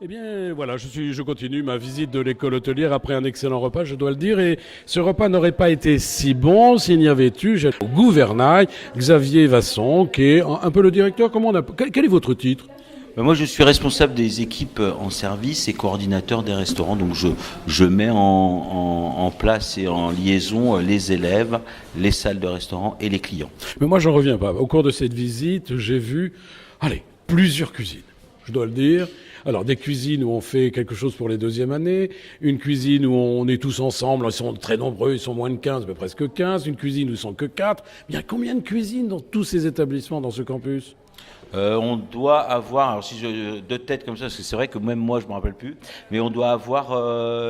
Eh bien, voilà, je continue ma visite de l'école hôtelière après un excellent repas, je dois le dire. Et ce repas n'aurait pas été si bon s'il n'y avait eu, au gouvernail, Xavier Vasson, qui est un peu le directeur. Quel est votre titre? Moi, je suis responsable des équipes en service et coordinateur des restaurants. Donc, je mets en place et en liaison les élèves, les salles de restaurant et les clients. Mais moi, j'en reviens pas. Au cours de cette visite, j'ai vu, plusieurs cuisines, je dois le dire. Alors, des cuisines où on fait quelque chose pour les deuxièmes années, une cuisine où on est tous ensemble, ils sont très nombreux, ils sont moins de 15, mais presque 15, une cuisine où ils sont que 4. Il y a combien de cuisines dans tous ces établissements, dans ce campus? On doit avoir, alors si je de tête comme ça, parce que c'est vrai que même moi je me rappelle plus, mais on doit avoir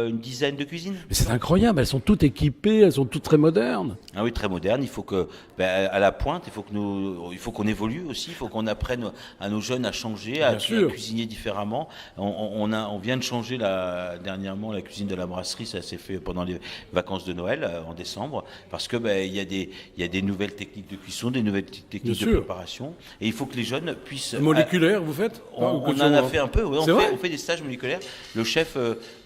une dizaine de cuisines. Mais c'est incroyable, elles sont toutes équipées, elles sont toutes très modernes. Ah oui, très moderne. Il faut que, à la pointe, il faut qu'on évolue aussi. Il faut qu'on apprenne à nos jeunes à changer, à cuisiner différemment. On vient de changer dernièrement la cuisine de la brasserie. Ça s'est fait pendant les vacances de Noël en décembre, parce que il y a des nouvelles techniques de cuisson, des nouvelles techniques de préparation, et il faut que les jeunes puissent. Moléculaire, vous faites? On en a fait un peu. Oui, on fait des stages moléculaires. Le chef,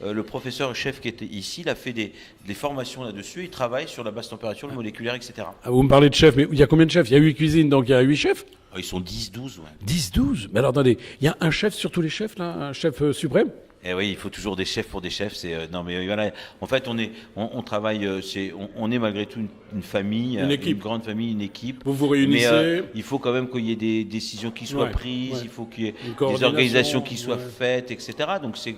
le professeur chef qui était ici, il a fait des formations là-dessus. Il travaille sur la basse température, le moléculaire, etc. Ah, vous me parlez de chefs, mais il y a combien de chefs? Il y a 8 cuisines, donc il y a 8 chefs? Ils sont 10-12, ouais. 10-12? Mais alors attendez, il y a un chef sur tous les chefs, là? Un chef suprême? Eh oui, il faut toujours des chefs pour des chefs. Non, mais voilà. En fait, on travaille. On est malgré tout une famille, une grande famille, une équipe. Vous vous réunissez. Mais il faut quand même qu'il y ait des décisions qui soient prises. Ouais. Il faut qu'il y ait des organisations qui soient faites, etc. Donc c'est une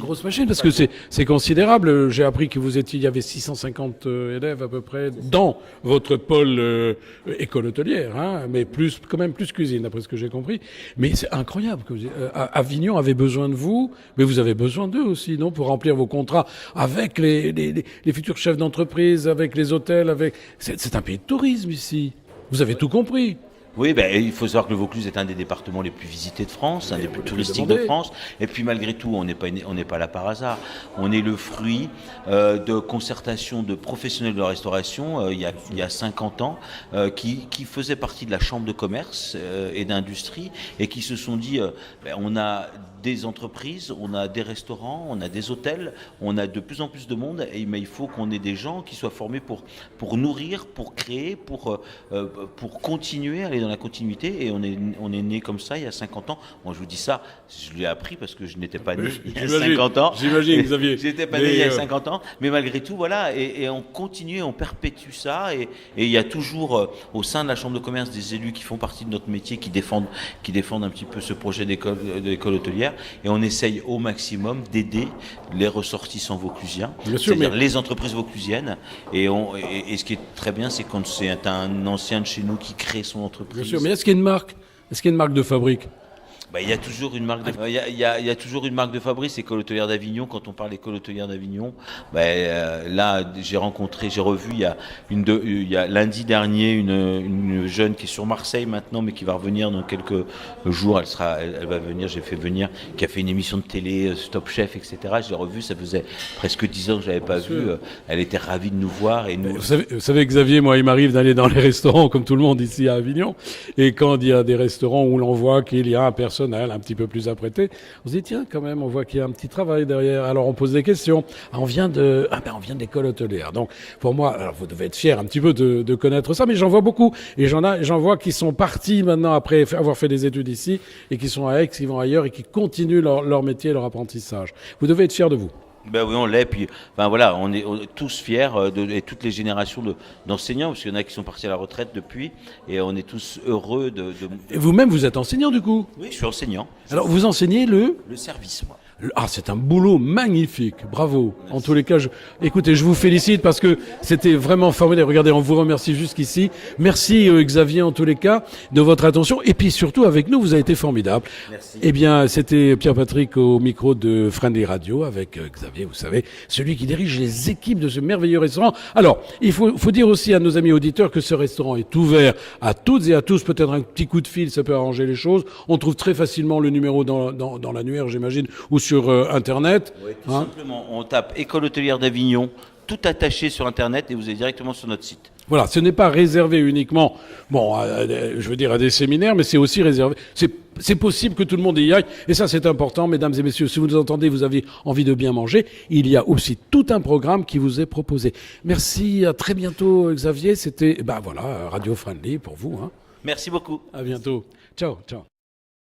grosse machine parce que c'est considérable. J'ai appris que il y avait 650 élèves à peu près dans votre pôle école hôtelière, hein, mais quand même plus cuisine, d'après ce que j'ai compris. Mais c'est incroyable que Avignon avait besoin de vous, mais vous avez besoin d'eux aussi, non, pour remplir vos contrats avec les futurs chefs d'entreprise, avec les hôtels, c'est un pays de tourisme ici. Vous avez tout compris. Oui, il faut savoir que le Vaucluse est un des départements les plus visités de France, un des plus touristiques de France. Et puis malgré tout, on n'est pas là par hasard. On est le fruit de concertation de professionnels de la restauration il y a 50 ans qui faisaient partie de la chambre de commerce et d'industrie et qui se sont dit on a des entreprises, on a des restaurants, on a des hôtels, on a de plus en plus de monde, mais il faut qu'on ait des gens qui soient formés pour nourrir, pour créer, pour continuer, aller dans la continuité, et on est né comme ça il y a 50 ans. Moi je vous dis ça, je l'ai appris parce que je n'étais pas né il y a 50 ans. J'imagine, Xavier. J'étais pas né il y a 50 ans, mais malgré tout, voilà, et on continue, on perpétue ça, et il y a toujours au sein de la Chambre de commerce des élus qui font partie de notre métier, qui défendent un petit peu ce projet d'école hôtelière. Et on essaye au maximum d'aider les ressortissants vauclusiens, c'est-à-dire les entreprises vauclusiennes. Et ce qui est très bien, c'est quand c'est un ancien de chez nous qui crée son entreprise. Bien sûr, mais est-ce qu'il y a une marque? Est-ce qu'il y a une marque de fabrique? Il y a toujours une marque de toujours une marque de fabrique, c'est École hôtelière d'Avignon. Quand on parle d'École hôtelière d'Avignon, là j'ai revu il y a lundi dernier une jeune qui est sur Marseille maintenant, mais qui va revenir dans quelques jours. Elle va venir. J'ai fait venir, qui a fait une émission de télé, Stop Chef, etc. Je l'ai revue, ça faisait presque 10 ans que je l'avais pas vue. Elle était ravie de nous voir Vous savez, Xavier, moi il m'arrive d'aller dans les restaurants comme tout le monde ici à Avignon, et quand il y a des restaurants où l'on voit qu'il y a un personnel un petit peu plus apprêté, on se dit tiens, quand même, on voit qu'il y a un petit travail derrière. Alors on pose des questions. On vient de l'école hôtelière. Donc pour moi, alors vous devez être fier un petit peu de connaître ça, mais j'en vois beaucoup, et j'en vois qui sont partis maintenant après avoir fait des études ici et qui sont à Aix, qui vont ailleurs et qui continuent leur métier, leur apprentissage. Vous devez être fier de vous. Oui, on l'est. Puis, voilà, on est tous fiers et toutes les générations d'enseignants, parce qu'il y en a qui sont partis à la retraite depuis, et on est tous heureux Et vous-même, vous êtes enseignant du coup? Oui, je suis enseignant. Alors, vous enseignez le service, moi. C'est un boulot magnifique, bravo. Merci. En tous les cas, écoutez, je vous félicite parce que c'était vraiment formidable. Regardez, on vous remercie jusqu'ici. Merci Xavier, en tous les cas, de votre attention. Et puis surtout, avec nous, vous avez été formidable. Merci. Eh bien, c'était Pierre-Patrick au micro de Friendly Radio avec Xavier, vous savez, celui qui dirige les équipes de ce merveilleux restaurant. Alors, il faut dire aussi à nos amis auditeurs que ce restaurant est ouvert à toutes et à tous. Peut-être un petit coup de fil, ça peut arranger les choses. On trouve très facilement le numéro dans l'annuaire, j'imagine, ou sur Internet. Oui, tout simplement, on tape École hôtelière d'Avignon, tout attaché sur Internet, et vous êtes directement sur notre site. Voilà, ce n'est pas réservé uniquement, je veux dire à des séminaires, mais c'est aussi réservé. C'est possible que tout le monde y aille, et ça c'est important, mesdames et messieurs. Si vous nous entendez, vous avez envie de bien manger, il y a aussi tout un programme qui vous est proposé. Merci, à très bientôt, Xavier. C'était, Radio Friendly pour vous. Merci beaucoup. À bientôt. Ciao, ciao.